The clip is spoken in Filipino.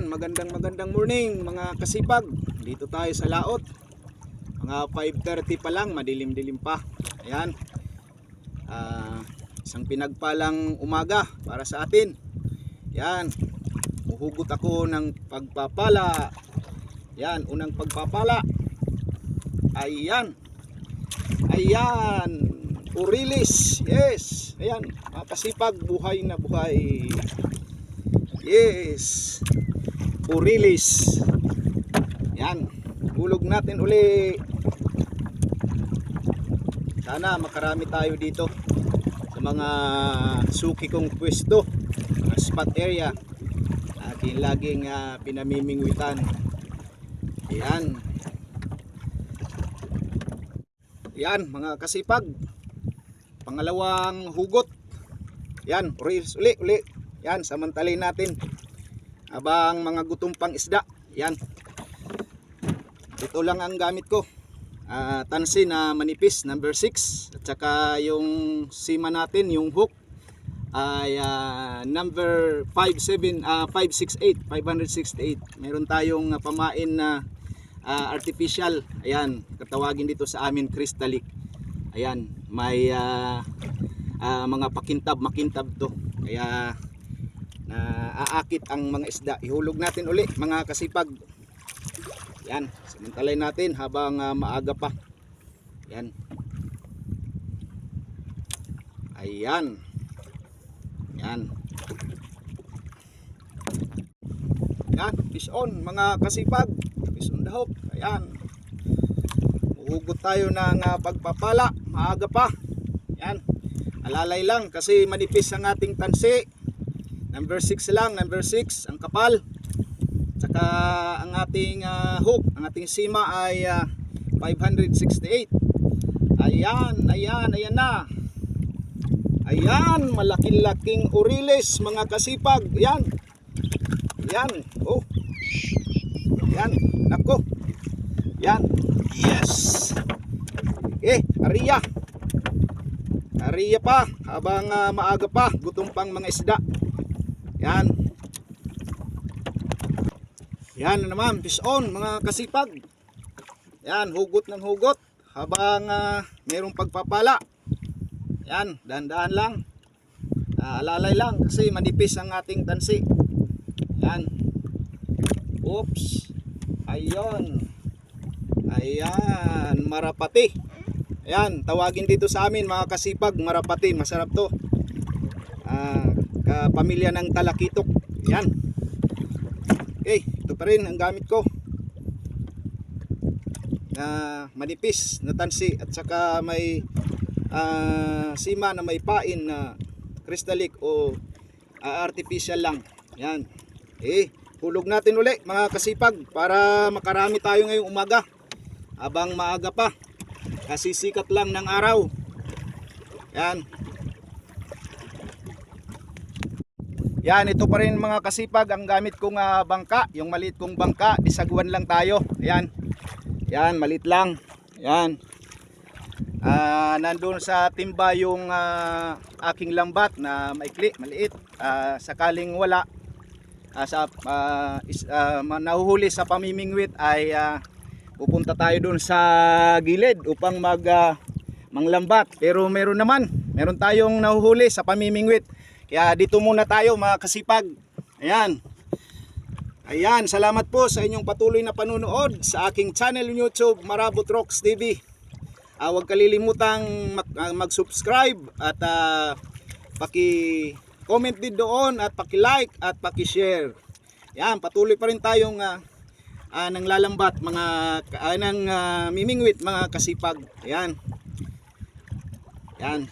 Ayan, magandang morning mga kasipag. Dito tayo sa laot. Mga 5:30 pa lang, madilim-dilim pa. Ayan. Isang pinagpalang umaga para sa atin. Ayan. Uhugot ako ng pagpapala. Ayan, unang pagpapala. Ayan. Ayan. Urilis. Yes. Ayan, mga kasipag, buhay na buhay. Yes. Urilis. Yan. Hulog natin uli. Sana makarami tayo dito sa mga suki kong pwesto, mga spot area. Aking laging pinamimingwitan. Yan. Yan mga kasipag. Pangalawang hugot. Yan. Urilis uli. Yan, samantalin natin habang mga gutom pang isda. Yan. Ito lang ang gamit ko. Tansi na manipis, number 6. At saka yung sima natin, yung hook ay number 568. Meron tayong pamain na artificial. Ayan, katawagin dito sa amin crystallic. Ayan, may mga makintab to. Kaya aakit ang mga isda. Ihulog natin uli mga kasipag. Yan, samantalay natin habang maaga pa. Yan. Ayan. Yan. Yan, fish on mga kasipag. Fish on the hook. Ayan. Uhugot tayo ng pagpapala. Maaga pa. Yan. Alalay lang kasi manipis ang ating tansi. Number 6 lang, number 6 ang kapal. Saka ang ating hook, ang ating sima ay 568. Ayan na. Ayan, malaking-laking urilis mga kasipag. Ayan. Ayan. Oh. Ayan, nako. Ayan. Yes. Ariya. Ariya pa habang maaga pa, gutom pang mga isda. Yan. Yan na naman, fish on mga kasipag. Yan, hugot ng hugot habang mayroong pagpapala. Yan, dahan-dahan lang. Alalay lang kasi manipis ang ating tansi. Yan. Oops. Ayun. Ayan, marapati. Ayan, tawagin dito sa amin mga kasipag, marapati. Masarap to. Pamilya ng talakitok. Yan. Okay, ito pa rin ang gamit ko na manipis na tansi at saka may sima na may pain na crystallic o artificial lang. Yan. Hulog natin uli mga kasipag para makarami tayo ngayong umaga habang maaga pa kasi sikat lang ng araw. Yan. Yan, ito pa rin mga kasipag ang gamit kong bangka, yung maliit kong bangka, disagwan lang tayo. Yan. Yan, maliit lang. Yan. Nandun sa timba yung aking lambat na maikli, maliit. Sakaling wala nahuhuli sa pamimingwit ay pupunta tayo dun sa gilid upang manglambat. Pero meron tayong nahuhuli sa pamimingwit. Kaya dito muna tayo mga kasipag. Ayan. Ayan, salamat po sa inyong patuloy na panunood sa aking channel YouTube Marabot Rocks TV. Huwag kalilimutang mag-subscribe at paki-comment din doon at paki-like at paki-share. Ayan, patuloy pa rin tayong nanglalambat ng mimingwit mga kasipag. Ayan. Ayan.